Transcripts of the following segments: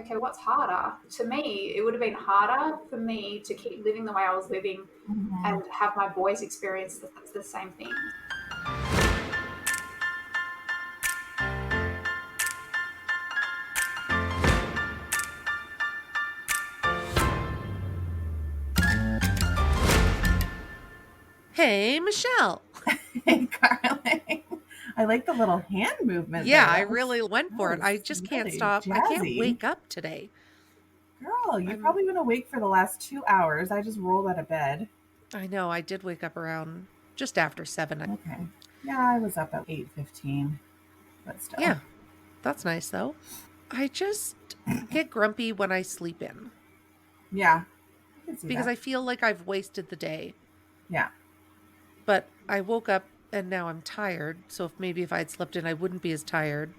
okay, what's harder? To me, it would have been harder for me to keep living the way I was living Mhm. and have my boys experience the same thing. Hey, Michelle. Hey, Carly. I like the little hand movement Yeah, there. I That really went for it. was I just can't really stop. I can't jazzy. wake up today. Girl, you've I'm probably been awake for the last 2 hours. I just rolled out of bed. I know I did wake up around just after 7. Okay. Yeah, I was up at 8:15, but still. Yeah, that's nice though. I just get grumpy when I sleep in Yeah, I can see because that. I feel like I've wasted the day. Yeah. But I woke up and now I'm tired. So if I'd slept in, I wouldn't be as tired.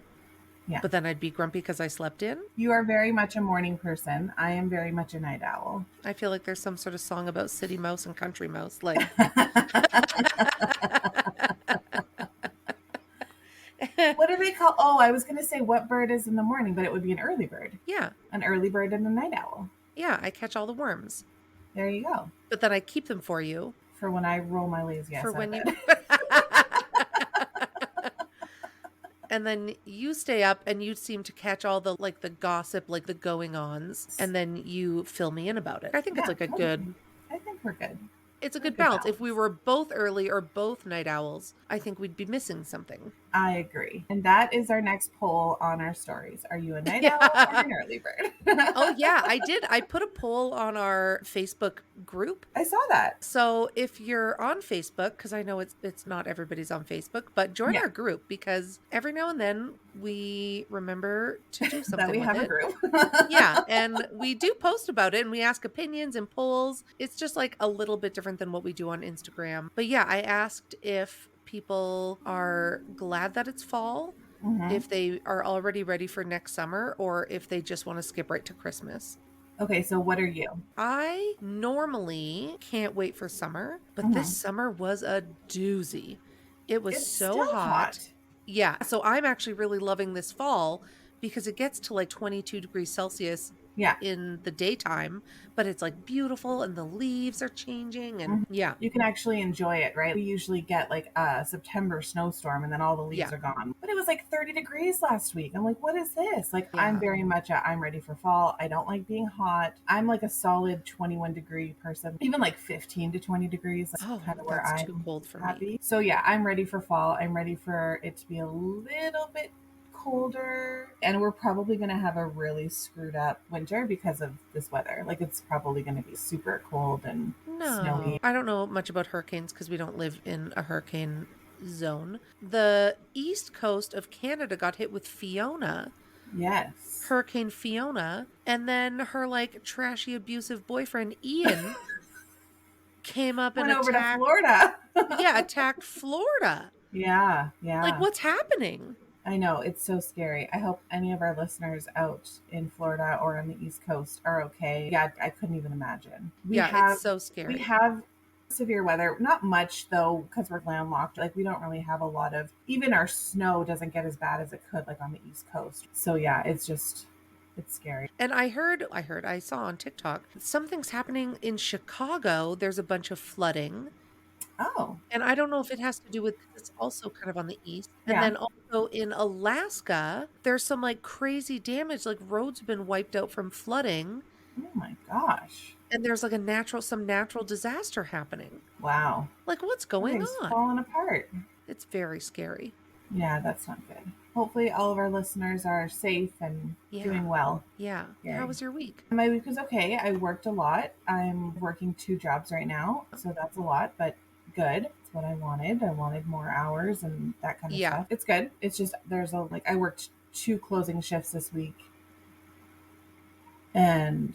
Yeah. But then I'd be grumpy because I slept in. You are very much a morning person. I am very much a night owl. I feel like there's some sort of song about city mouse and country mouse. Like, What do they call? Oh, I was going to say what bird is in the morning, but it would be an early bird. yeah, An early bird and a night owl. yeah, I catch all the worms. There you go. But then I keep them for you For when I roll my lazy for ass out of when you. bed. And then you stay up and you seem to catch all the like the gossip, like the going ons, and then you fill me in about it. I think it's Yeah, like a totally. good I think we're good. it's a We're good balance. If we balance. were both early or both night owls, I think we'd be missing something. I agree. And that is our next poll on our stories. Are you a night owl or Yeah. an early bird? Oh yeah, I did. I put a poll on our Facebook group. I saw that. So if you're on Facebook, because I know it's not everybody's on Facebook, but join Yeah. our group because every now and then we remember to do That something we with have a it. group. Yeah, and we do post about it and we ask opinions and polls. It's just like a little bit different than what we do on Instagram. But yeah, I asked if people are glad that it's fall, Mhm. if they are already ready for next summer, or if they just want to skip right to Christmas. Okay, so what are you? I normally can't wait for summer, but this Mhm. summer was a doozy. It was It's so still hot. hot. Yeah, so I'm actually really loving this fall because it gets to like 22 degrees Celsius Yeah. in the daytime, but it's like beautiful and the leaves are changing and Mhm. yeah. You can actually enjoy it, right? We usually get like a September snowstorm and then all the leaves Yeah. are gone. But it was like 30 degrees last week. I'm like, what is this? Like, I'm Yeah. very much I'm ready for fall. I don't like being hot. I'm like a solid 21-degree person. Even like 15 to 20 degrees, that's Oh, kind of where that's too I'm cold for me. happy. So yeah, I'm ready for fall. I'm ready for it to be a little bit colder, and we're probably going to have a really screwed up winter because of this weather. Like, it's probably going to be super cold and snowy. No, I don't know much about hurricanes because we don't live in a hurricane zone. The east coast of Canada got hit with Fiona, Yes. Hurricane Fiona, and then her like trashy abusive boyfriend Ian came up and Went over to attacked Florida. attacked Florida. Yeah, Like yeah. what's happening? I know, it's so scary. I hope any of our listeners out in Florida or on the East Coast are okay. Yeah, I couldn't even imagine. It's so We scary. have severe weather. Not much though, because we're landlocked. Like, we don't really have a lot of, even our snow doesn't get as bad as it could like on the East Coast. So yeah, it's scary. And I saw on TikTok something's happening in Chicago. There's a bunch of flooding. Oh, And I don't know if it has to do with 'cause it's also kind of on the east. And yeah. then also in Alaska, there's some like crazy damage, like roads have been wiped out from flooding, Oh my gosh. and there's like some natural disaster happening. Wow. Like what's going Everything's on? falling apart. It's very scary. Yeah, that's not good. Hopefully, all of our listeners are safe and Yeah. doing well. Yeah. Scary. How was your week? My week was okay. I worked a lot. I'm working 2 jobs right now, so that's a lot, but good. It's what I wanted. I wanted more hours and that kind of Yeah. stuff. It's good. It's just I worked 2 closing shifts this week, and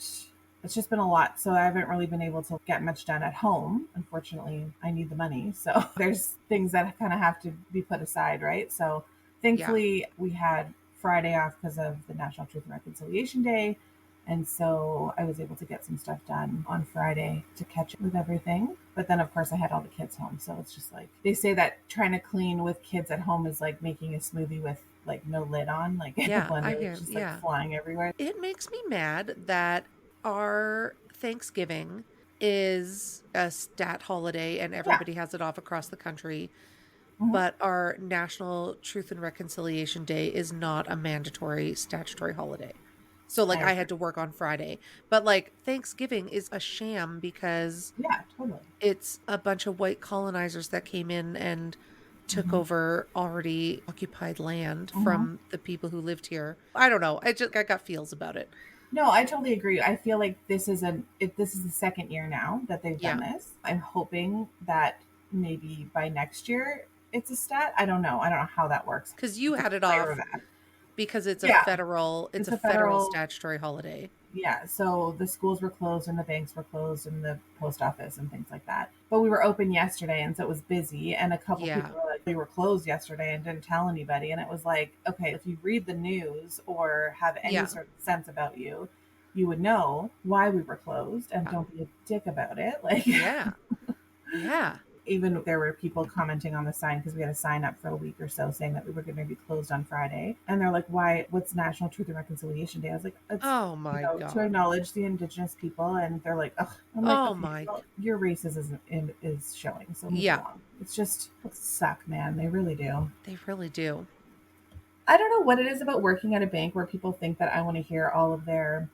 it's just been a lot. So I haven't really been able to get much done at home. Unfortunately, I need the money. So there's things that kind of have to be put aside, right? So thankfully, we had Friday off because of the National Truth and Reconciliation Day. And so I was able to get some stuff done on Friday to catch up with everything. But then, of course, I had all the kids home. So it's just like they say that trying to clean with kids at home is like making a smoothie with like no lid on, like Yeah, when I they're hear. just like Yeah. flying everywhere. It makes me mad that our Thanksgiving is a stat holiday and Yeah. everybody has it off across the country, Mhm. but our National Truth and Reconciliation Day is not a mandatory statutory holiday. So like I I had agree. to work on Friday, but like Thanksgiving is a sham because Yeah, totally. it's a bunch of white colonizers that came in and took Hmm. over already occupied land Hmm. from the people who lived here. I don't know. I got feels about it. No, I totally agree. I feel like this is the second year now that they've done Yeah. this. I'm hoping that maybe by next year it's a stat. I don't know. I don't know how that works. Because you The had it flavor of off that. because Yeah, it's it's a a federal federal. statutory holiday. Yeah, so the schools were closed and the banks were closed and the post office and things like that. But we were open yesterday, and so it was busy. And a couple Yeah. people were like, "We were closed yesterday and didn't tell anybody." And it was like, okay, if you read the news or have any Yeah. sort of sense about you, you would know why we were closed, and Yeah. don't be a dick about it. Like, Yeah. Yeah. even there were people commenting on the sign because we had a sign up for a week or so saying that we were going to be closed on Friday, and they're like, "Why? What's National Truth and Reconciliation Day?" I was like, "It's Oh my to God. acknowledge the Indigenous people," and they're like, "Ugh." I'm like, Oh "Okay, my. well, your racism is showing, so move Yeah, along." It's just suck, man. They really do. they really do. I don't know what it is about working at a bank where people think that I want to hear all of their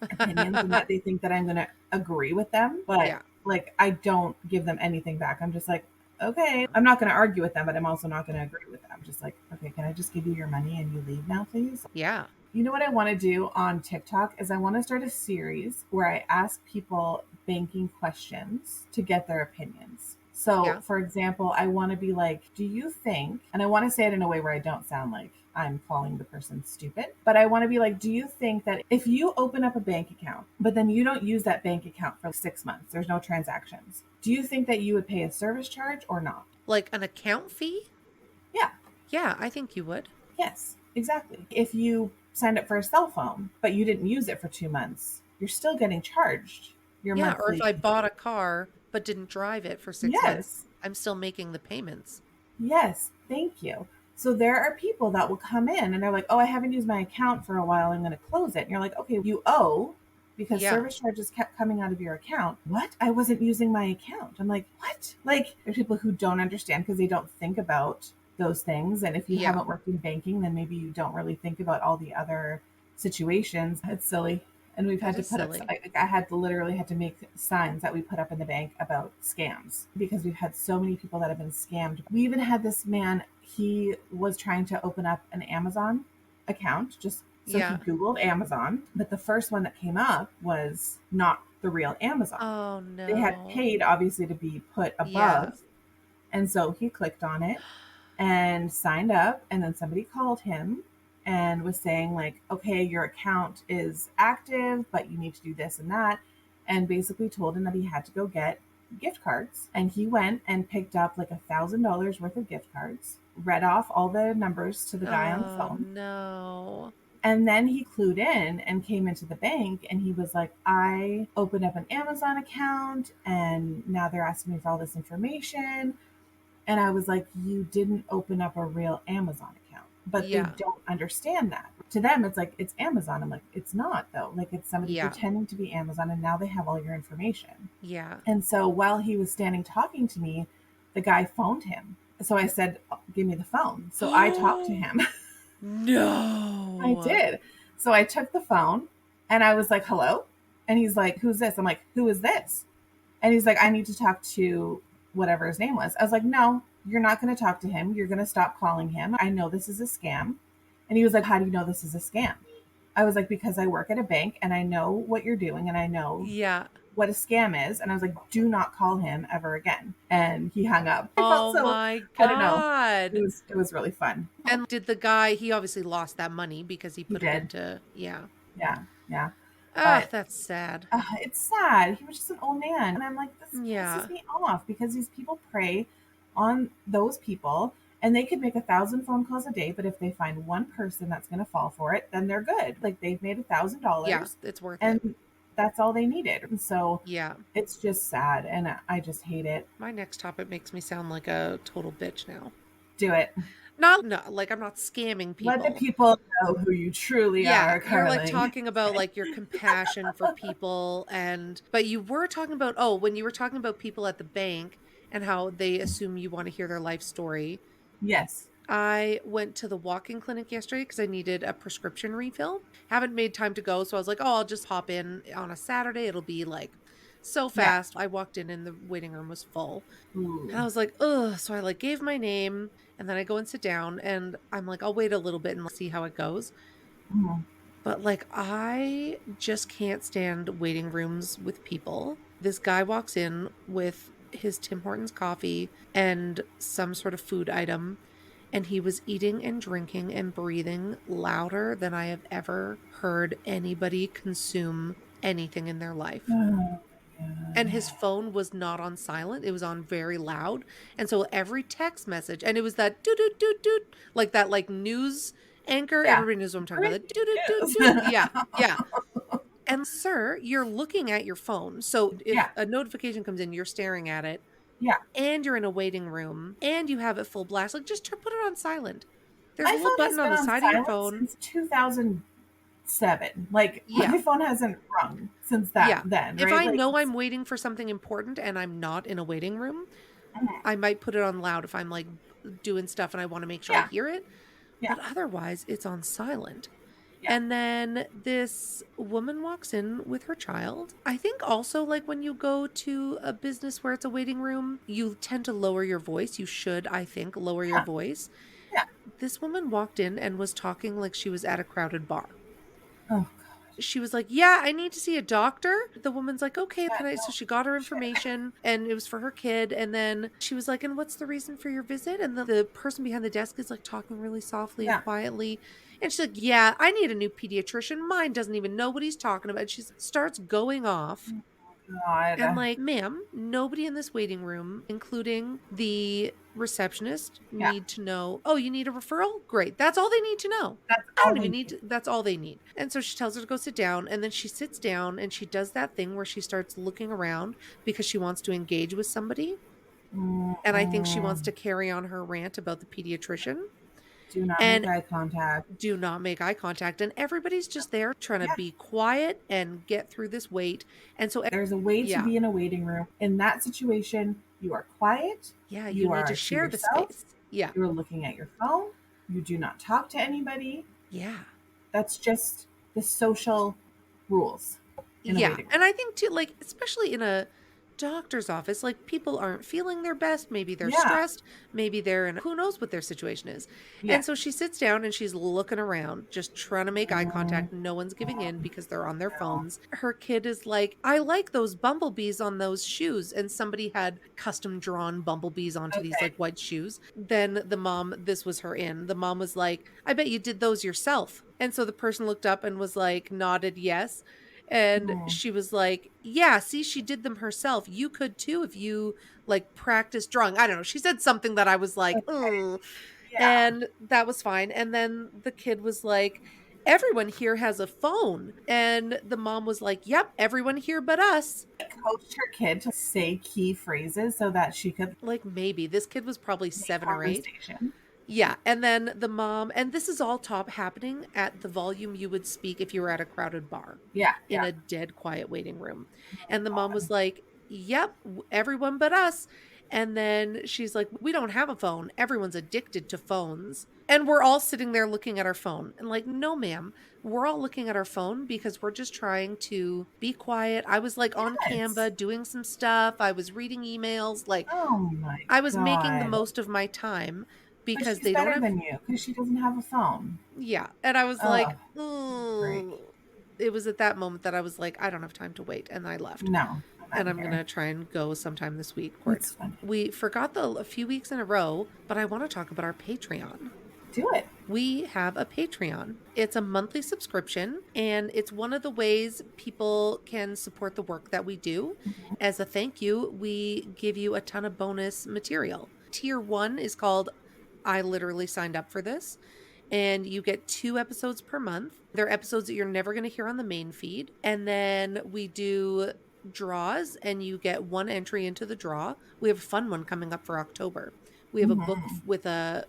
opinions and that they think that I'm going to agree with them. But Yeah. like, I don't give them anything back. I'm just like, okay, I'm not going to argue with them, but I'm also not going to agree with them. Just like, okay, can I just give you your money and you leave now, please? Yeah. You know what I want to do on TikTok is I want to start a series where I ask people banking questions to get their opinions. So, Yeah. for example, I want to be like, do you think, and I want to say it in a way where I don't sound like I'm calling the person stupid, but I want to be like, do you think that if you open up a bank account, but then you don't use that bank account for 6 months, there's no transactions, do you think that you would pay a service charge or not? Like an account fee? Yeah. Yeah, I think you would. Yes, exactly. If you signed up for a cell phone, but you didn't use it for 2 months, you're still getting charged your Yeah, or if I monthly. bought a car but didn't drive it for 6 months, Yes, I'm still making the payments. yes, thank you. So there are people that will come in and they're like, oh, I haven't used my account for a while. I'm going to close it. And you're like, okay, you owe because Yeah. service charges kept coming out of your account. What? I wasn't using my account. I'm like, what? Like, there's people who don't understand because they don't think about those things. And if you Yeah. haven't worked in banking, then maybe you don't really think about all the other situations. It's silly. And we've had That to is put up, silly. I had to literally had to make signs that we put up in the bank about scams because we've had so many people that have been scammed. We even had this man, he was trying to open up an Amazon account, just so he Yeah. Googled Amazon, but the first one that came up was not the real Amazon. Oh They had no. paid obviously to be put Yeah. above. And so he clicked on it and signed up, and then somebody called him and was saying like, okay, your account is active but you need to do this and that, and basically told him that he had to go get gift cards. And he went and picked up like $1,000 worth of gift cards, read off all the numbers to the guy on the Oh phone, no. and then he clued in and came into the bank and he was like, I opened up an Amazon account and now they're asking me for all this information. And I was like, you didn't open up a real Amazon account. But they Yeah. don't understand that. To them, it's like, it's Amazon. I'm like, it's not, though. Like, it's somebody Yeah. pretending to be Amazon, and now they have all your information. Yeah. And so while he was standing talking to me, the guy phoned him. So I said, give me the phone. So I talked to him. I No. did. So I took the phone and I was like, hello? And he's like, who's this? I'm like, who is this? And he's like, I need to talk to whatever his name was. I was like, no, you're not going to talk to him. You're going to stop calling him. I know this is a scam. And he was like, how do you know this is a scam? I was like, because I work at a bank and I know what you're doing and I know Yeah. what a scam is. And I was like, do not call him ever again. And he hung up. I felt Oh so, my I don't know. God. It was really fun. And did the guy, he obviously lost that money because he He put it did. into, yeah. Yeah. Yeah. Ah, But that's sad. it's sad. He was just an old man. And I'm like, this Yeah. pisses me off because these people prey on those people and they could make 1,000 phone calls a day. But if they find one person that's going to fall for it, then they're good. Like they've made Yeah, $1,000 it's worth it. and that's all they needed. And so Yeah. it's just sad. And I just hate it. My next topic makes me sound like a total bitch now. Do it. Not like I'm not scamming people. Let the people know who you truly are, You're like Carling. talking about like your compassion for people, but you were talking about, when you were talking about people at the bank and how they assume you want to hear their life story. Yes. I went to the walk-in clinic yesterday because I needed a prescription refill. Haven't made time to go, so I was like, I'll just hop in on a Saturday. It'll be like so fast. I walked in and the waiting room was full. Ooh. And I was like, ugh. So I like gave my name and then I go and sit down and I'm like, I'll wait a little bit and see how it goes. Mhm. But like, I just can't stand waiting rooms with people. This guy walks in with his Tim Hortons coffee and some sort of food item, and he was eating and drinking and breathing louder than I have ever heard anybody consume anything in their life. Oh, And his phone was not on silent. It was on very loud. And so every text message, and it was that doot doot doot doot, like that like news anchor. Yeah. Everybody knows what I'm talking about. That doot doot doot doot. Yeah. Yeah. And sir, you're looking at your phone. So if Yeah. a notification comes in, you're staring at it. Yeah. And you're in a waiting room and you have it full blast. Like just put it on silent. There's My a little phone has button on been the on side of your silent phone. since 2007. Like Yeah. my phone hasn't rung since that then. If right? I Like, know I'm waiting for something important and I'm not in a waiting room, I might put it on loud if I'm like doing stuff and I want to make sure I hear it. Yeah. But otherwise, it's on silent. Yeah. And then this woman walks in with her child. I think also, like, when you go to a business where it's a waiting room, you tend to lower your voice. You should, I think, lower your voice. Yeah. This woman walked in and was talking like she was at a crowded bar. Oh, She was like, yeah, I need to see a doctor. The woman's like, okay, Yeah, can I? no, So she got her information and it was for her kid. And then she was like, and what's the reason for your visit? And the person behind the desk is like talking really softly and quietly. And she's like, yeah, I need a new pediatrician. Mine doesn't even know what he's talking about. She starts going off. God. And like, ma'am, nobody in this waiting room, including the receptionist, need to know, oh, you need a referral? Great. That's all they need to know. That's I all don't they even need to, that's all they need. And so she tells her to go sit down. And then she sits down and she does that thing where she starts looking around because she wants to engage with somebody. And I think she wants to carry on her rant about the pediatrician. Do not And make eye contact. do not make eye contact. And everybody's just there trying to be quiet and get through this wait. And so There's a way to be in a waiting room. In that situation, you are quiet. Yeah, you need are to share the yourself. space. Yeah. You're looking at your phone. You do not talk to anybody. Yeah. That's just the social rules. Yeah. And I think too, like, especially in a doctor's office, like people aren't feeling their best. Maybe they're stressed. Maybe they're in, who knows what their situation is. And so she sits down and she's looking around, just trying to make eye contact. No one's giving in because they're on their phones. Her kid is like, I like those bumblebees on those shoes. And somebody had custom drawn bumblebees onto these like white shoes. Then the mom, this was her in, the mom was like, I bet you did those yourself. And so the person looked up and was like, nodded yes. And she was like, yeah, see, she did them herself. You could too if you like practice drawing. I don't know. She said something that I was like, oh, and that was fine. And then the kid was like, everyone here has a phone. And the mom was like, yep, everyone here but us. Coached her kid to say key phrases so that she could, like, maybe this kid was probably 7 or 8. Yeah. And then the mom, and this is all happening at the volume you would speak if you were at a crowded bar. In a dead quiet waiting room. And the mom was like, yep, everyone but us. And then she's like, we don't have a phone. Everyone's addicted to phones. And we're all sitting there looking at our phone. And like, no, ma'am, we're all looking at our phone because we're just trying to be quiet. I was like on Canva doing some stuff. I was reading emails. Like, I was making the most of my time. Because they don't have than you because she doesn't have a phone. Yeah. And I was like, it was at that moment that I was like, I don't have time to wait. And I left. No. And I'm going to try and go sometime this week. We forgot a few weeks in a row, but I want to talk about our Patreon. Do it. We have a Patreon. It's a monthly subscription, and it's one of the ways people can support the work that we do. As a thank you, we give you a ton of bonus material. Tier 1 is called I literally signed up for this. And you get 2 episodes per month. They're episodes that you're never going to hear on the main feed. And then we do draws, and you get 1 entry into the draw. We have a fun one coming up for October. We have a book with a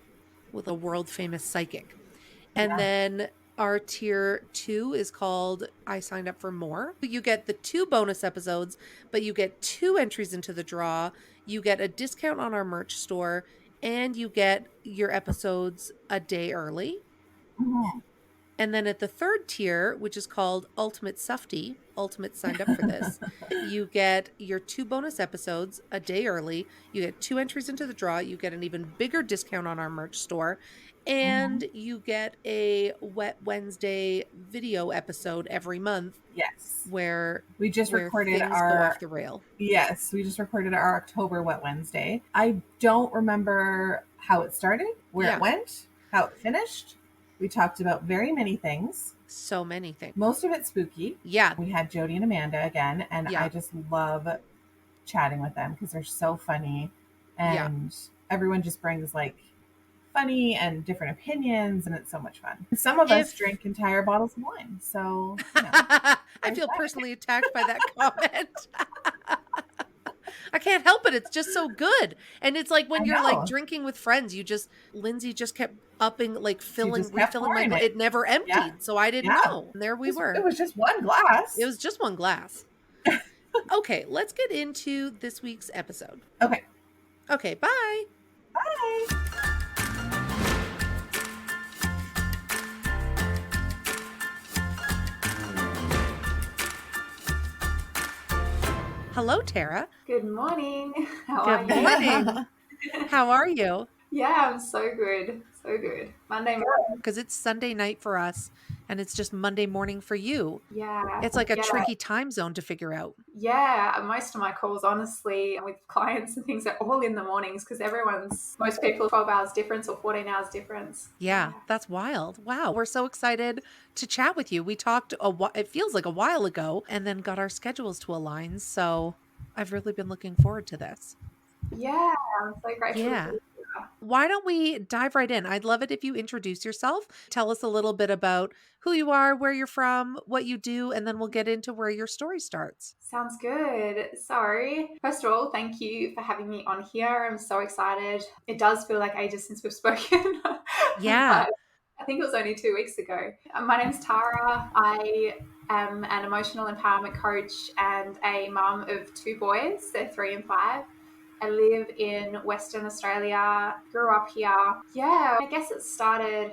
with a world famous psychic. And Yeah. then our tier 2 is called I Signed Up for More. You get the 2 bonus episodes, but you get 2 entries into the draw. You get a discount on our merch store, and you get your episodes a day early. Mhm. And then at the 3rd tier, which is called Ultimate Sufty, Ultimate signed up for this, you get your 2 bonus episodes a day early. You get 2 entries into the draw. You get an even bigger discount on our merch store. Mhm. And you get a Wet Wednesday video episode every month Yes. where We just recorded things go off our the rail. Yes, we just recorded our October Wet Wednesday. I don't remember how it started, where Yeah. it went, how it finished. We talked about very many things. So many things. Most of it spooky. Yeah. We had Jody and Amanda again, and Yeah. I just love chatting with them because they're so funny. Yeah. And everyone just brings like funny and different opinions, and it's so much fun. Some of us drink entire bottles of wine. So, you know, I there's feel that. personally attacked by that comment. I can't help it. It's just so good. And it's like when I you're like know. drinking with friends, Lindsay just kept upping, like just kept refilling my pouring glass. it. It never emptied. So I didn't Yeah. know. And there we were. It was just one glass. It was just one glass. Okay, let's get into this week's episode. Okay. Okay, bye. Bye. Hello, Tara. Good morning. How Good are you? morning. How are you? Yeah, I'm so good. So good. Monday morning. Because it's Sunday night for us and it's just Monday morning for you. Yeah. It's like a yeah. tricky time zone to figure out. Yeah, most of my calls, honestly, with clients and things are all in the mornings because most people 12 hours difference or 14 hours difference. Yeah, that's wild. Wow. We're so excited to chat with you. We talked, it feels like a while ago, and then got our schedules to align. So I've really been looking forward to this. Yeah, I'm so grateful to Yeah. be here. Why don't we dive right in? I'd love it if you introduce yourself. Tell us a little bit about who you are, where you're from, what you do, and then we'll get into where your story starts. Sounds good. So, first of all, thank you for having me on here. I'm so excited. It does feel like ages since we've spoken. Yeah. But I think it was only 2 weeks ago. My name's Tara. I am an emotional empowerment coach and a mum of 2 boys. They're 3 and 5. I live in Western Australia, grew up here. Yeah, I guess it started,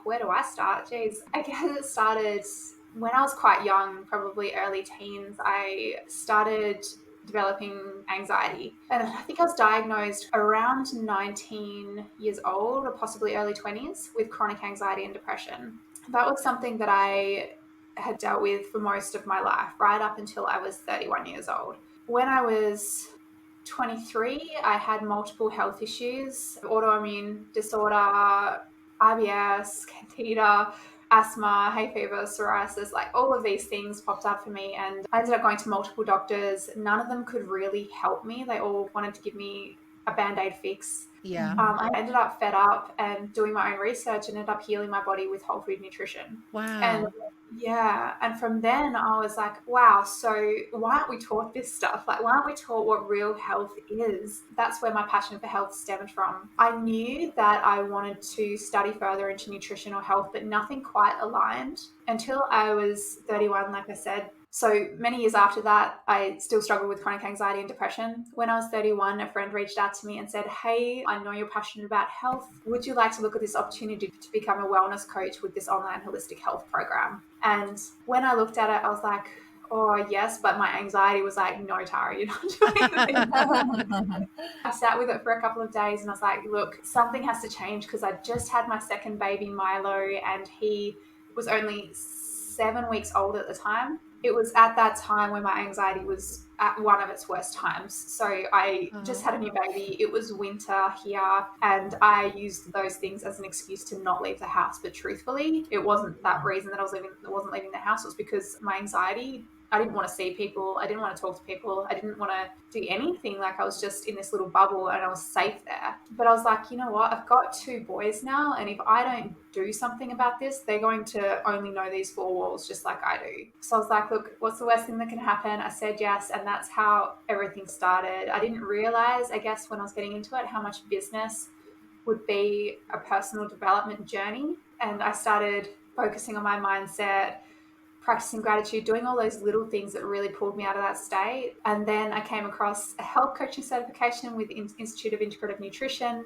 where do I start? Jeez. I guess it started when I was quite young, probably early teens. I started developing anxiety. And I think I was diagnosed around 19 years old or possibly early 20s with chronic anxiety and depression. That was something that I had dealt with for most of my life, right up until I was 31 years old. When I was 23, I had multiple health issues, autoimmune disorder, IBS, candida, asthma, hay fever, psoriasis, like all of these things popped up for me. And I ended up going to multiple doctors. None of them could really help me. They all wanted to give me a Band-Aid fix. Yeah. I ended up fed up and doing my own research and ended up healing my body with whole food nutrition. Wow. And yeah, and from then I was like, wow, so why aren't we taught this stuff? Like, why aren't we taught what real health is? That's where my passion for health stemmed from. I knew that I wanted to study further into nutritional health, but nothing quite aligned until I was 31, like I said. So many years after that, I still struggled with chronic anxiety and depression. When I was 31, a friend reached out to me and said, hey, I know you're passionate about health. Would you like to look at this opportunity to become a wellness coach with this online holistic health program? And when I looked at it, I was like, oh, yes, but my anxiety was like, no, Tara, you're not doing it. I sat with it for a couple of days and I was like, look, something has to change because I just had my second baby, Milo, and he was only 7 weeks old at the time. It was at that time when my anxiety was at one of its worst times. So I just had a new baby. It was winter here and I used those things as an excuse to not leave the house. But truthfully, it wasn't that reason that I wasn't leaving the house. It was because my anxiety, I didn't want to see people. I didn't want to talk to people. I didn't want to do anything. Like I was just in this little bubble and I was safe there. But I was like, you know what? I've got 2 boys now. And if I don't do something about this, they're going to only know these 4 walls just like I do. So I was like, look, what's the worst thing that can happen? I said yes. And that's how everything started. I didn't realize, I guess, when I was getting into it, how much business would be a personal development journey. And I started focusing on my mindset, practicing gratitude, doing all those little things that really pulled me out of that state. And then I came across a health coaching certification with Institute of Integrative Nutrition.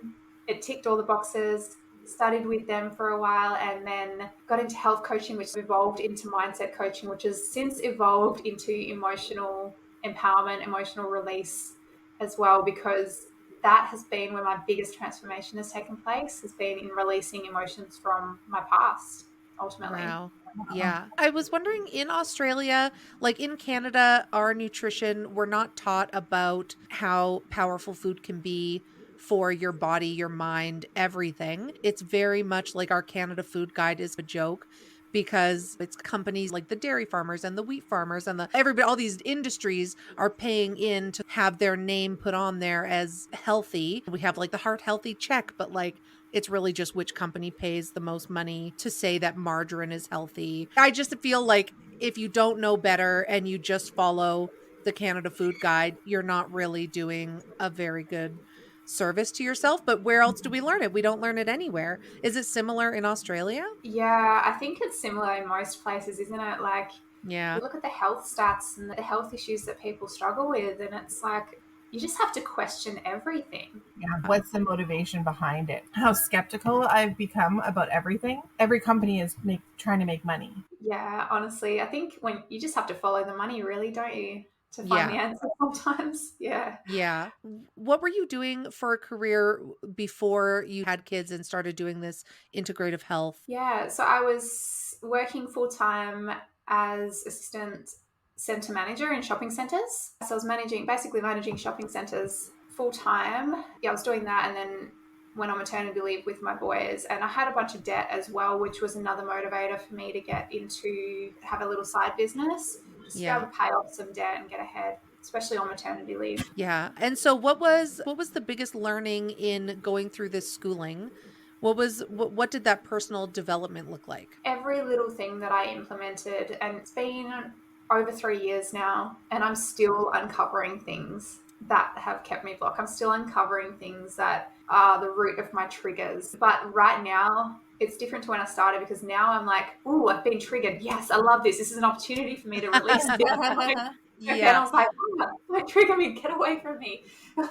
It ticked all the boxes, studied with them for a while, and then got into health coaching, which evolved into mindset coaching, which has since evolved into emotional empowerment, emotional release as well, because that has been where my biggest transformation has taken place, has been in releasing emotions from my past, ultimately. Wow. Yeah. I was wondering, in Australia, like in Canada, our nutrition, we're not taught about how powerful food can be for your body, your mind, everything. It's very much like our Canada Food Guide is a joke because it's companies like the dairy farmers and the wheat farmers and the everybody, all these industries are paying in to have their name put on there as healthy. We have like the heart healthy check, but like it's really just which company pays the most money to say that margarine is healthy. I just feel like if you don't know better and you just follow the Canada Food Guide, you're not really doing a very good service to yourself. But where else do we learn it? We don't learn it anywhere. Is it similar in Australia? Yeah, I think it's similar in most places, isn't it? Like, Yeah. you look at the health stats and the health issues that people struggle with, and it's like, you just have to question everything. Yeah. What's the motivation behind it? How skeptical I've become about everything. Every company is trying to make money. Yeah, honestly, I think when you just have to follow the money, really, don't you? To find the Yeah. answer sometimes. Yeah. Yeah. What were you doing for a career before you had kids and started doing this integrative health? Yeah, so I was working full time as assistant center manager in shopping centers. So I was basically managing shopping centers full time. Yeah, I was doing that, and then went on maternity leave with my boys. And I had a bunch of debt as well, which was another motivator for me to get into have a little side business, just to be Yeah. able to pay off some debt and get ahead, especially on maternity leave. Yeah. And so what was the biggest learning in going through this schooling? What did that personal development look like? Every little thing that I implemented, and it's been over 3 years now, and I'm still uncovering things that have kept me blocked. I'm still uncovering things that are the root of my triggers. But right now, it's different to when I started, because now I'm like, ooh, I've been triggered. Yes, I love this. This is an opportunity for me to release this. Again, I Yeah. was like, oh, don't trigger me, get away from me.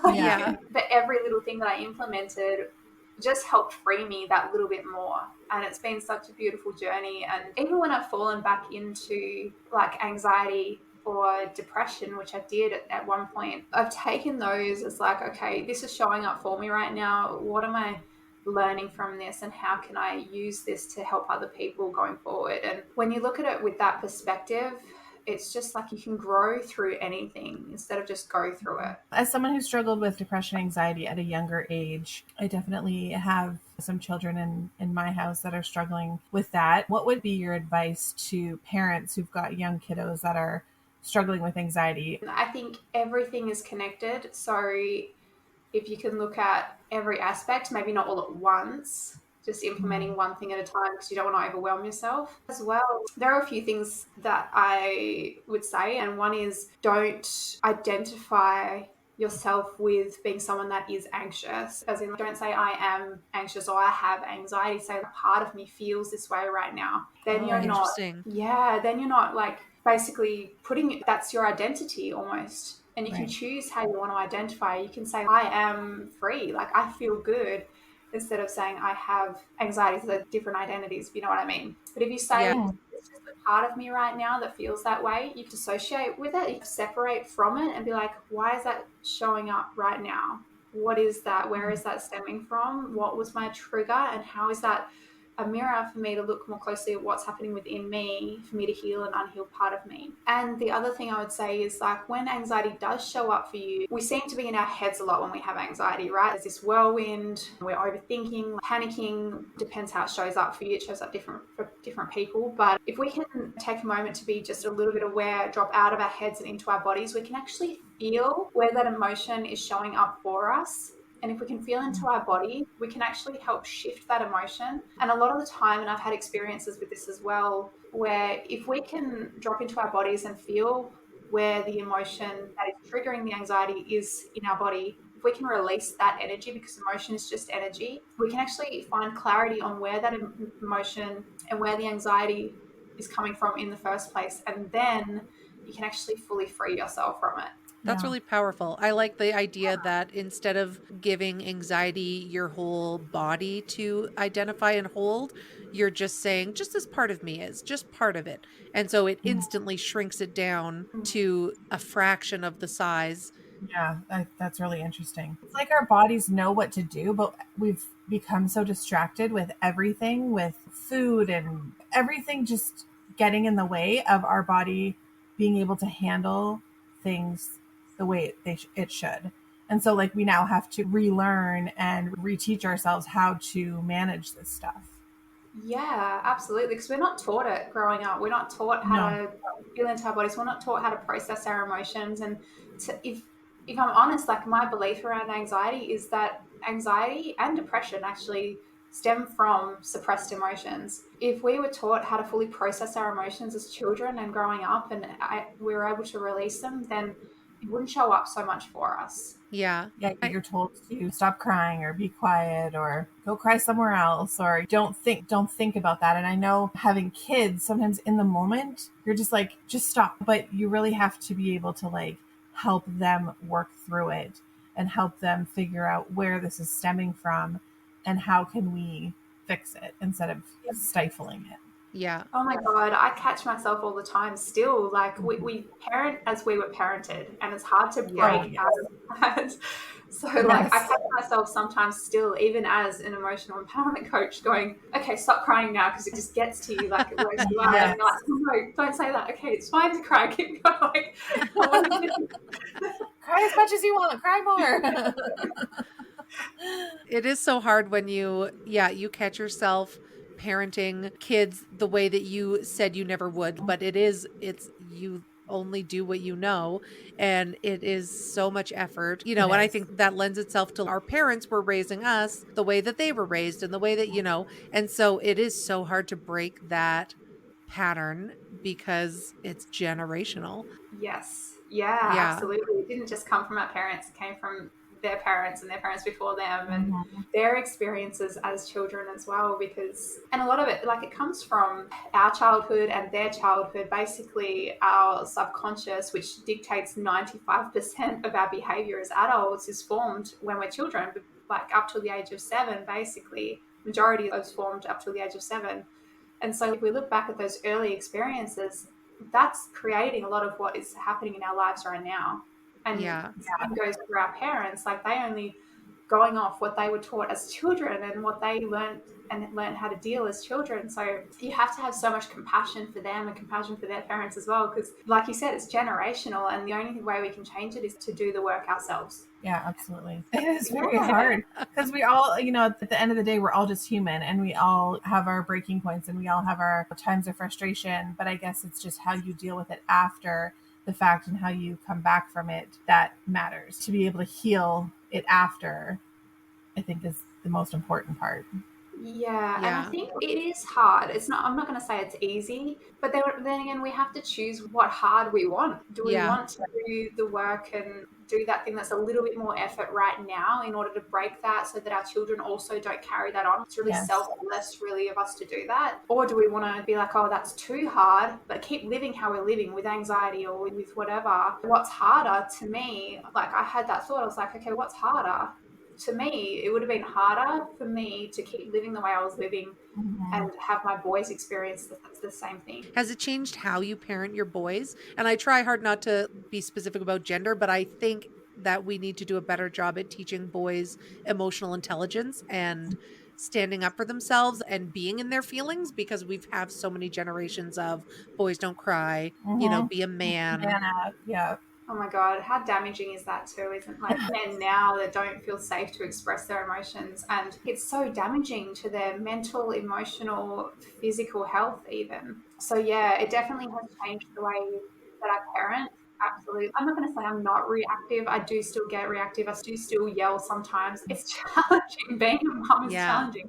Yeah. But every little thing that I implemented just helped free me that little bit more. And it's been such a beautiful journey. And even when I've fallen back into like anxiety or depression, which I did at one point, I've taken those as like, okay, this is showing up for me right now. What am I learning from this, and how can I use this to help other people going forward? And when you look at it with that perspective, it's just like you can grow through anything instead of just go through it. As someone who struggled with depression and anxiety at a younger age, I definitely have some children in my house that are struggling with that. What would be your advice to parents who've got young kiddos that are struggling with anxiety? I think everything is connected. So if you can look at every aspect, maybe not all at once, just implementing one thing at a time, because you don't want to overwhelm yourself as well. There are a few things that I would say, and one is, don't identify yourself with being someone that is anxious. As in, don't say I am anxious or I have anxiety. Say, a part of me feels this way right now. Then you're not, Interesting. then you're not like basically putting that's your identity almost. And you can Right. choose how you want to identify. You can say, I am free, like I feel good, instead of saying I have anxiety. So they're different identities, if you know what I mean. But if you say, Yeah. it's just a part of me right now that feels that way, you dissociate with it, you separate from it and be like, why is that showing up right now? What is that? Where is that stemming from? What was my trigger? And how is that a mirror for me to look more closely at what's happening within me, for me to heal an unhealed part of me? And the other thing I would say is, like, when anxiety does show up for you, we seem to be in our heads a lot when we have anxiety, right? There's this whirlwind, we're overthinking, panicking, depends how it shows up for you. It shows up different for different people. But if we can take a moment to be just a little bit aware, drop out of our heads and into our bodies, we can actually feel where that emotion is showing up for us. And if we can feel into our body, we can actually help shift that emotion. And a lot of the time, and I've had experiences with this as well, where if we can drop into our bodies and feel where the emotion that is triggering the anxiety is in our body, if we can release that energy, because emotion is just energy, we can actually find clarity on where that emotion and where the anxiety is coming from in the first place. And then you can actually fully free yourself from it. That's Yeah. really powerful. I like the idea that instead of giving anxiety your whole body to identify and hold, you're just saying, just as part of me is, just part of it. And so it instantly shrinks it down to a fraction of the size. Yeah, that's really interesting. It's like our bodies know what to do, but we've become so distracted with everything, with food and everything just getting in the way of our body being able to handle things the way it should. And so, like, we now have to relearn and reteach ourselves how to manage this stuff. Yeah, absolutely. Because we're not taught it growing up. We're not taught how No. to feel into our bodies. We're not taught how to process our emotions. And if I'm honest, like my belief around anxiety is that anxiety and depression actually stem from suppressed emotions. If we were taught how to fully process our emotions as children and growing up, and we were able to release them, then it wouldn't show up so much for us. Yeah. Yeah, you're told to stop crying or be quiet or go cry somewhere else or don't think about that. And I know having kids, sometimes in the moment, you're just like, just stop. But you really have to be able to like help them work through it and help them figure out where this is stemming from and how can we fix it instead of stifling it. Yeah. Oh my God, I catch myself all the time still. Like we parent as we were parented, and it's hard to break Oh, yes. out of that. So like I Yes. catch myself sometimes still, even as an emotional empowerment coach, going, okay, stop crying now, because it just gets to you, like it wears you out. Yes. And you're like, no, don't say that. Okay, it's fine to cry. Keep going. Like, Cry as much as you want, cry more. It is so hard when you catch yourself parenting kids the way that you said you never would, but it's you only do what you know, and it is so much effort. It And I is. think that lends itself to our parents were raising us the way that they were raised and the way that, and so it is so hard to break that pattern because it's generational. yes, yeah, Yeah. absolutely. It didn't just come from our parents; it came from their parents and their parents before them, and Mhm. their experiences as children as well. Because, and a lot of it, like it comes from our childhood and their childhood. Basically, our subconscious, which dictates 95% of our behavior as adults, is formed when we're children, like up till the age of 7. Basically, majority of those formed up till the age of 7. And so if we look back at those early experiences, that's creating a lot of what is happening in our lives right now. And Yeah. same goes for our parents. Like they only going off what they were taught as children and what they learned how to deal as children. So you have to have so much compassion for them and compassion for their parents as well, because like you said, it's generational, and the only way we can change it is to do the work ourselves. Yeah, absolutely. It is very hard because we all, at the end of the day, we're all just human and we all have our breaking points and we all have our times of frustration. But I guess it's just how you deal with it after the fact and how you come back from it that matters. To be able to heal it after, I think, is the most important part. Yeah, and I Yeah. think it is hard. It's not. I'm not going to say it's easy, but then again, we have to choose what hard we want. Do we Yeah. want to do the work and do that thing that's a little bit more effort right now in order to break that, so that our children also don't carry that on? It's really Yes. selfless, really, of us to do that. Or do we want to be like, oh, that's too hard, but keep living how we're living with anxiety or with whatever? What's harder to me? Like I had that thought. I was like, okay, what's harder? To me, it would have been harder for me to keep living the way I was living and have my boys experience the same thing. Has it changed how you parent your boys? And I try hard not to be specific about gender, but I think that we need to do a better job at teaching boys emotional intelligence and standing up for themselves and being in their feelings, because we've have so many generations of boys don't cry, be a man. Yeah. Oh my God, how damaging is that too? Isn't like men now that don't feel safe to express their emotions, and it's so damaging to their mental, emotional, physical health even. So yeah, it definitely has changed the way that I parent. Absolutely. I'm not going to say I'm not reactive. I do still get reactive. I do still yell sometimes. It's challenging. Being a mom is Yeah. challenging.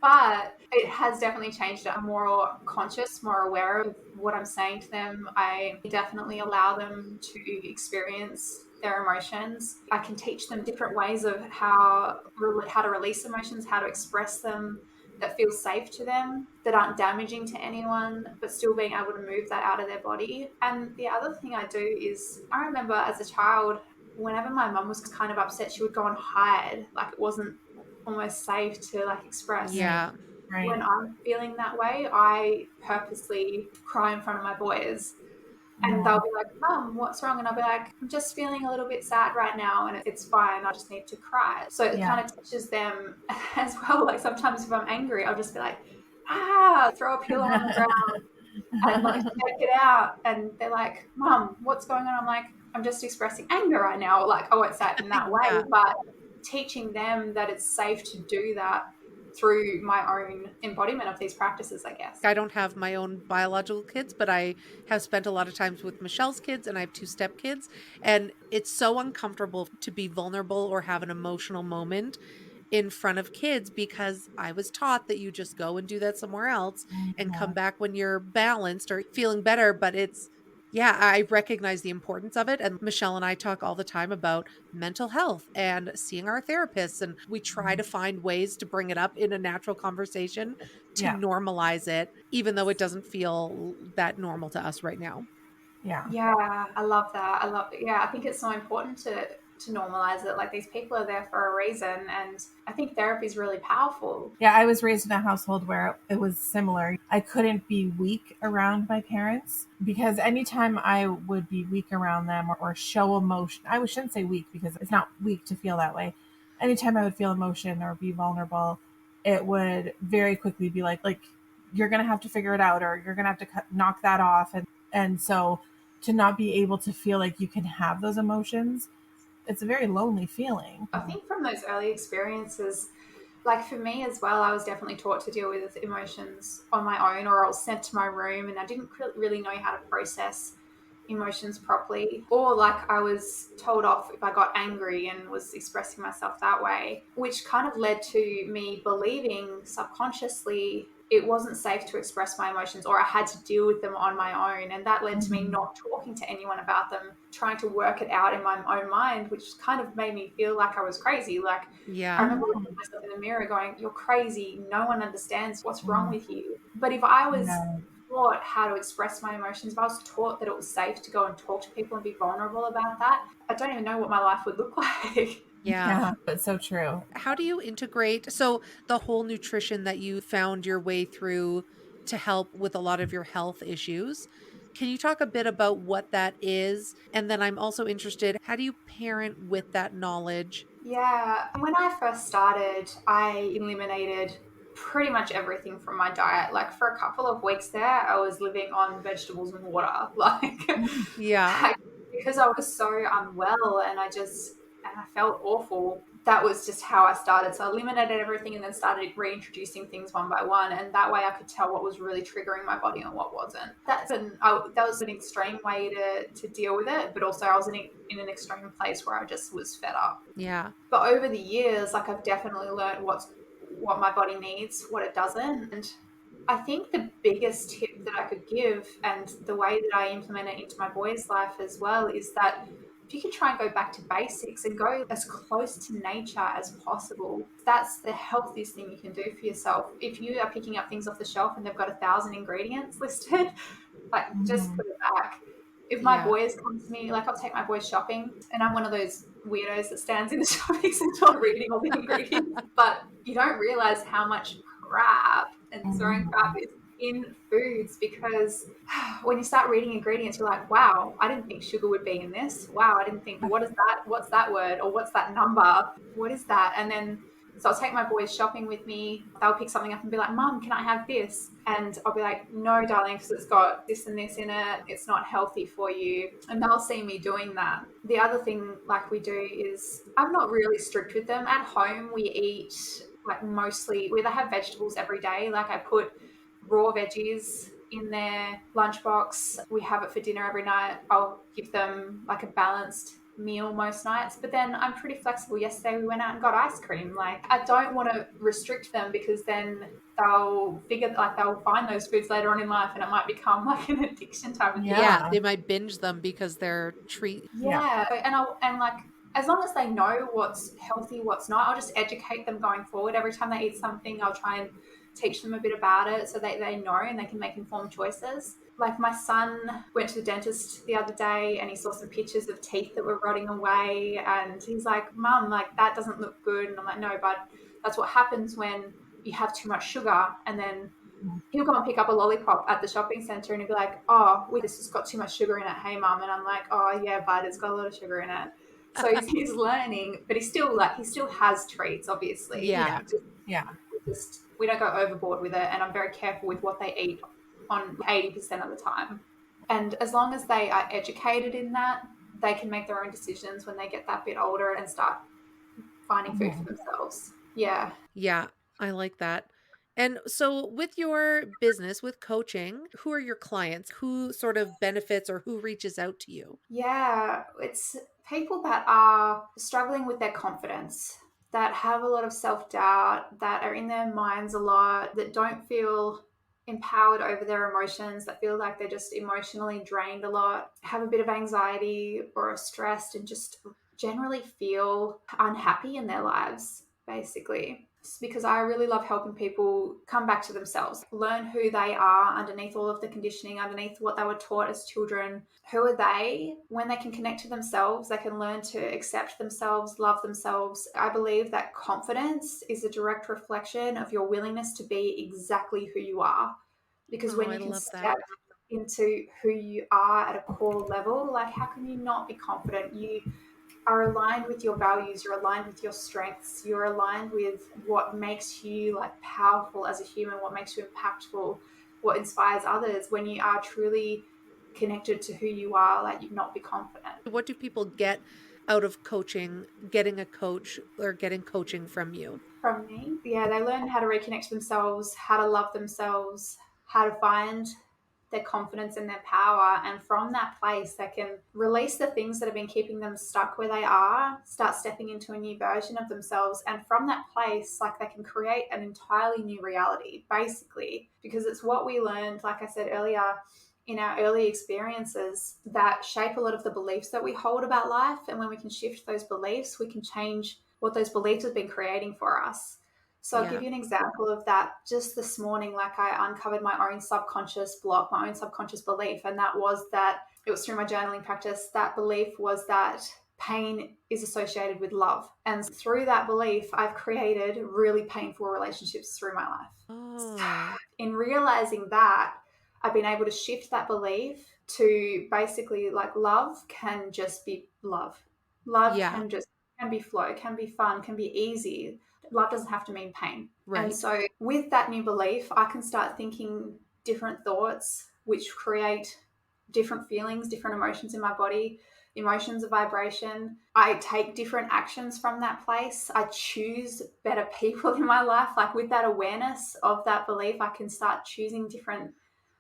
But it has definitely changed. I'm more conscious, more aware of what I'm saying to them. I definitely allow them to experience their emotions. I can teach them different ways of how to release emotions, how to express them that feel safe to them, that aren't damaging to anyone, but still being able to move that out of their body. And the other thing I do is, I remember as a child, whenever my mum was kind of upset, she would go and hide, like it wasn't almost safe to like express. Yeah. Right. When I'm feeling that way, I purposely cry in front of my boys. And they'll be like, Mum, what's wrong? And I'll be like, I'm just feeling a little bit sad right now and it's fine. I just need to cry. So it kind of teaches them as well. Like sometimes if I'm angry, I'll just be like, throw a pillow on the ground and like take it out. And they're like, Mum, what's going on? I'm like, I'm just expressing anger right now. Like I won't say it in that way, Yeah. but teaching them that it's safe to do that through my own embodiment of these practices, I guess. I don't have my own biological kids, but I have spent a lot of times with Michelle's kids, and I have 2 step kids. And it's so uncomfortable to be vulnerable or have an emotional moment in front of kids, because I was taught that you just go and do that somewhere else and come back when you're balanced or feeling better. But yeah, I recognize the importance of it. And Michelle and I talk all the time about mental health and seeing our therapists. And we try to find ways to bring it up in a natural conversation to normalize it, even though it doesn't feel that normal to us right now. Yeah, I love that. I think it's so important to normalize it. Like these people are there for a reason, and I think therapy is really powerful. Yeah, I was raised in a household where it was similar. I couldn't be weak around my parents because anytime I would be weak around them or show emotion, I shouldn't say weak because it's not weak to feel that way. Anytime I would feel emotion or be vulnerable, it would very quickly be like you're gonna have to figure it out, or you're gonna have to knock that off, and so to not be able to feel like you can have those emotions, it's a very lonely feeling. I think from those early experiences, like for me as well, I was definitely taught to deal with emotions on my own, or I was sent to my room and I didn't really know how to process emotions properly, or like I was told off if I got angry and was expressing myself that way, which kind of led to me believing subconsciously it wasn't safe to express my emotions, or I had to deal with them on my own. And that led to me not talking to anyone about them, trying to work it out in my own mind, which kind of made me feel like I was crazy. Like I remember looking at myself in the mirror going, you're crazy. No one understands what's wrong with you. But if I was taught how to express my emotions, if I was taught that it was safe to go and talk to people and be vulnerable about that, I don't even know what my life would look like. Yeah. It's so true. How do you integrate the whole nutrition that you found your way through to help with a lot of your health issues? Can you talk a bit about what that is? And then I'm also interested, how do you parent with that knowledge? Yeah, when I first started, I eliminated pretty much everything from my diet. Like for a couple of weeks there, I was living on vegetables and water. Like Yeah. because I was so unwell and I felt awful. That was just how I started. So I eliminated everything and then started reintroducing things one by one. And that way I could tell what was really triggering my body and what wasn't. That was an extreme way to deal with it. But also I was in an extreme place where I just was fed up. Yeah. But over the years, like I've definitely learned what my body needs, what it doesn't. And I think the biggest tip that I could give, and the way that I implement it into my boys' life as well, is that if you can try and go back to basics and go as close to nature as possible, that's the healthiest thing you can do for yourself. If you are picking up things off the shelf and they've got 1,000 ingredients listed, like just put it back. If my boys come to me, like I'll take my boys shopping, and I'm one of those weirdos that stands in the shopping centre reading all the ingredients, but you don't realize how much crap and throwing crap is in foods, because when you start reading ingredients, you're like, wow, I didn't think sugar would be in this. Wow, I didn't think, what is that? What's that word? Or what's that number? What is that? And then so I'll take my boys shopping with me. They'll pick something up and be like, Mum, can I have this? And I'll be like, no, darling, because it's got this and this in it. It's not healthy for you. And they'll see me doing that. The other thing like we do is I'm not really strict with them. At home, we eat like mostly, we either have vegetables every day. Like I put raw veggies in their lunchbox. We have it for dinner every night. I'll give them like a balanced meal most nights, but then I'm pretty flexible. Yesterday we went out and got ice cream. Like, I don't want to restrict them, because then they'll find those foods later on in life and it might become like an addiction type of thing. Yeah, they might binge them because they're Yeah. And like, as long as they know what's healthy, what's not, I'll just educate them going forward. Every time they eat something, I'll try and teach them a bit about it so they know and they can make informed choices. Like, my son went to the dentist the other day and he saw some pictures of teeth that were rotting away, and he's like, Mum, like, that doesn't look good. And I'm like, no, but that's what happens when you have too much sugar. And then he'll go and pick up a lollipop at the shopping centre and he'll be like, oh, this has got too much sugar in it. Hey, Mum. And I'm like, oh, yeah, bud, it's got a lot of sugar in it. So he's learning, but he still has treats, obviously. Yeah. We don't go overboard with it, and I'm very careful with what they eat on 80% of the time. And as long as they are educated in that, they can make their own decisions when they get that bit older and start finding food for themselves. Yeah. Yeah, I like that. And so with your business, with coaching, who are your clients? Who sort of benefits or who reaches out to you? Yeah, it's people that are struggling with their confidence, that have a lot of self-doubt, that are in their minds a lot, that don't feel empowered over their emotions, that feel like they're just emotionally drained a lot, have a bit of anxiety or are stressed, and just generally feel unhappy in their lives, basically. It's because I really love helping people come back to themselves, learn who they are underneath all of the conditioning, underneath what they were taught as children. Who are they? When they can connect to themselves, they can learn to accept themselves, love themselves. I believe that confidence is a direct reflection of your willingness to be exactly who you are. Because when you can step into who you are at a core level, like, how can you not be confident? You are aligned with your values, you're aligned with your strengths, you're aligned with what makes you like powerful as a human, what makes you impactful, what inspires others. When you are truly connected to who you are, like, you not be confident. What do people get out of coaching, getting a coach or getting coaching from you? From me? Yeah, they learn how to reconnect to themselves, how to love themselves, how to find their confidence and their power. And from that place, they can release the things that have been keeping them stuck where they are, start stepping into a new version of themselves. And from that place, like, they can create an entirely new reality, basically, because it's what we learned, like I said earlier, in our early experiences that shape a lot of the beliefs that we hold about life. And when we can shift those beliefs, we can change what those beliefs have been creating for us. So I'll give you an example of that. Just this morning, like, I uncovered my own subconscious block, my own subconscious belief. And that was that it was through my journaling practice. That belief was that pain is associated with love. And through that belief, I've created really painful relationships through my life. Oh. In realizing that, I've been able to shift that belief to basically, like, love can just be love. Love can be flow, can be fun, can be easy. Love doesn't have to mean pain. Right. And so with that new belief, I can start thinking different thoughts, which create different feelings, different emotions in my body. Emotions of vibration. I take different actions from that place. I choose better people in my life. Like, with that awareness of that belief, I can start choosing different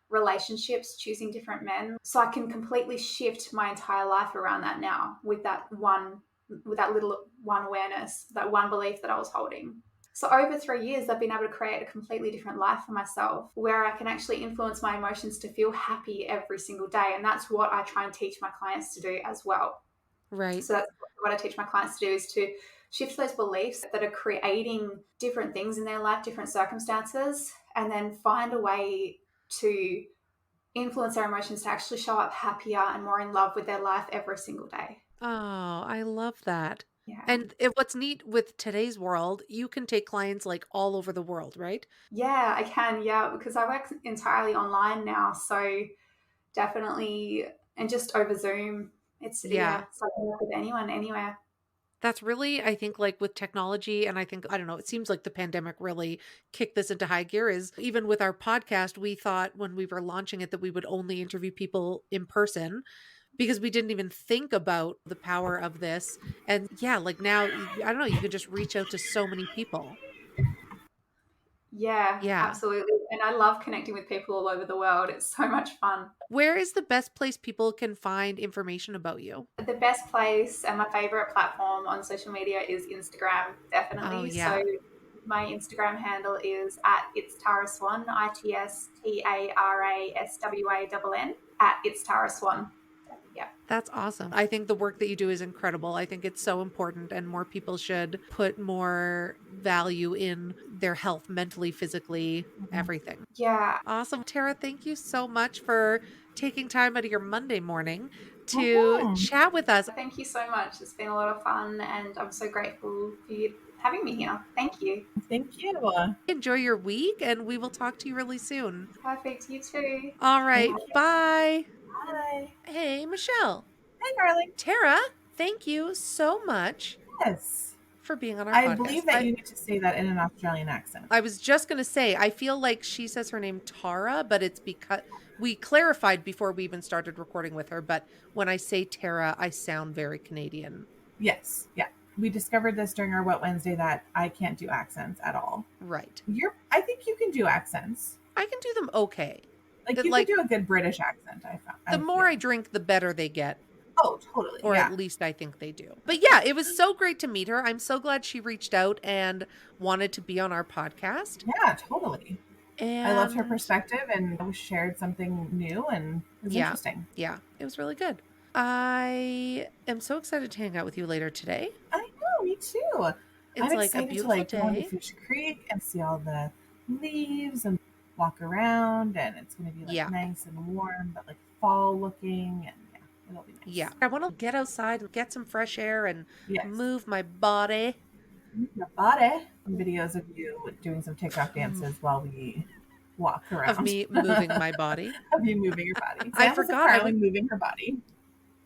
relationships, choosing different men. So I can completely shift my entire life around that now with that little one awareness, that one belief that I was holding. So over 3 years, I've been able to create a completely different life for myself, where I can actually influence my emotions to feel happy every single day. And that's what I try and teach my clients to do as well. Right. So that's what I teach my clients to do, is to shift those beliefs that are creating different things in their life, different circumstances, and then find a way to influence their emotions to actually show up happier and more in love with their life every single day. Oh, I love that. Yeah. And what's neat with today's world, you can take clients like all over the world, right? Yeah, I can. Yeah, because I work entirely online now. So definitely, and just over Zoom. So I can work with anyone, anywhere. That's really, I think, like with technology, and I think, I don't know, it seems like the pandemic really kicked this into high gear. Is even with our podcast, we thought when we were launching it that we would only interview people in person because we didn't even think about the power of this. And like now, I don't know, you can just reach out to so many people. Yeah, Yeah. absolutely. And I love connecting with people all over the world. It's so much fun. Where is the best place people can find information about you? The best place and my favorite platform on social media is Instagram, definitely. Oh, yeah. So my Instagram handle is at It's Tara Swan, ITSTARASWANN, at It's Tara Swan. Yeah. That's awesome. I think the work that you do is incredible. I think it's so important, and more people should put more value in their health, mentally, physically, everything. Yeah. Awesome. Tara, thank you so much for taking time out of your Monday morning to chat with us. Thank you so much. It's been a lot of fun, and I'm so grateful for you having me here. Thank you. Thank you. Enjoy your week, and we will talk to you really soon. Perfect. You too. All right. Bye. Bye. Hey, Michelle. Hey, darling. Tara, thank you so much. Yes. For being on our I podcast. believe that you need to say that in an Australian accent. I was just going to say, I feel like she says her name Tara, but it's because we clarified before we even started recording with her. But when I say Tara, I sound very Canadian. Yes. Yeah. We discovered this during our What Wednesday that I can't do accents at all. Right. I think you can do accents. I can do them okay. Like you can do a good British accent, I found. The more I drink, the better they get. Oh, totally. Or at least I think they do. But yeah, it was so great to meet her. I'm so glad she reached out and wanted to be on our podcast. Yeah, totally. And I loved her perspective, and we shared something new, and it was interesting. Yeah, it was really good. I am so excited to hang out with you later today. I know, me too. It's like a beautiful day. Go into Fish Creek and see all the leaves and walk around, and it's going to be nice and warm, but fall looking, and it'll be nice. Yeah, I want to get outside and get some fresh air and move my body. Your body. Videos of you doing some TikTok dances while we walk around. Of me moving my body. Of you moving your body. I forgot. Moving her body.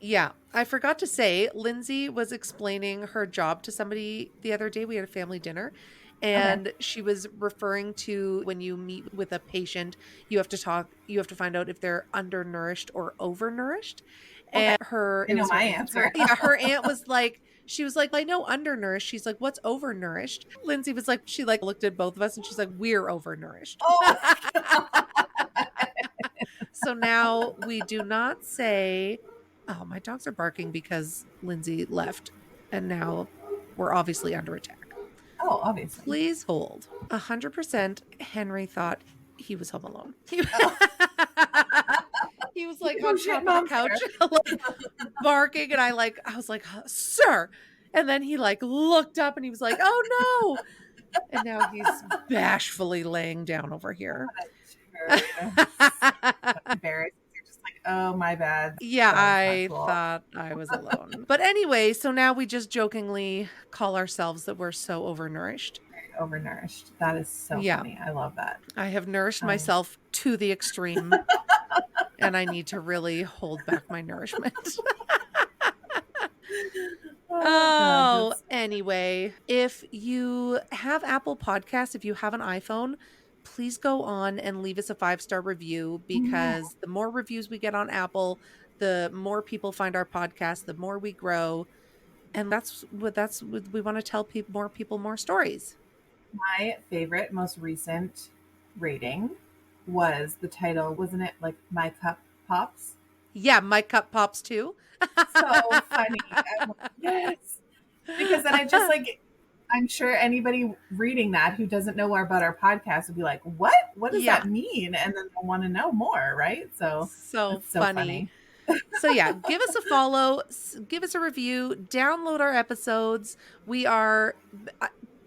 Yeah, I forgot to say, Lindsay was explaining her job to somebody the other day. We had a family dinner, and she was referring to when you meet with a patient, you have to find out if they're undernourished or overnourished. And her answer. Yeah, her aunt was like, she was like, I know undernourished. She's like, what's overnourished? Lindsay was like, she looked at both of us and she's like, we're overnourished. Oh. So now we do not say, oh, my dogs are barking because Lindsay left and now we're obviously under attack. Oh, obviously. Please hold. 100% Henry thought he was home alone. He was like on top of the couch, barking, and I was like, sir. And then he looked up and he was like, oh no. And now he's bashfully laying down over here. Embarrassed. You're just like, oh, my bad. Yeah, I thought I was alone. But anyway, so now we just jokingly call ourselves that we're so overnourished. Overnourished. That is so funny. I love that. I have nourished myself to the extreme. And I need to really hold back my nourishment. Anyway, if you have Apple Podcasts, if you have an iPhone, please go on and leave us a 5-star review, because the more reviews we get on Apple, the more people find our podcast, the more we grow. And that's what we want to tell more people more stories. My favorite, most recent rating was the title, wasn't it My Cup Pops? Yeah, My Cup Pops too. So funny. Yes. Because then I just I'm sure anybody reading that who doesn't know about our podcast would be like, what? What does that mean? And then they'll want to know more, right? So funny. So yeah, give us a follow, give us a review, download our episodes. We are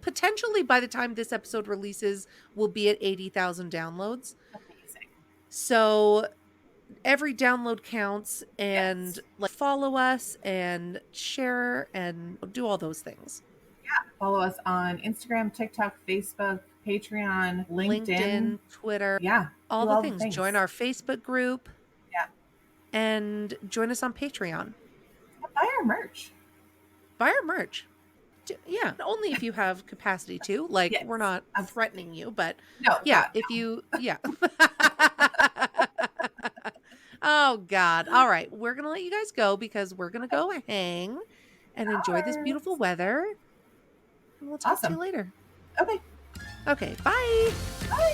potentially, by the time this episode releases, we'll be at 80,000 downloads. Amazing. So every download counts, and follow us and share and do all those things. Yeah. Follow us on Instagram, TikTok, Facebook, Patreon, LinkedIn, Twitter. Yeah. All the things. Join our Facebook group. Yeah. And join us on Patreon. Buy our merch. Yeah, only if you have capacity to. We're not threatening you, but if you, Oh, God. All right. We're going to let you guys go because we're going to go hang and enjoy this beautiful weather. And we'll talk to you later. Okay. Okay. Bye. Bye.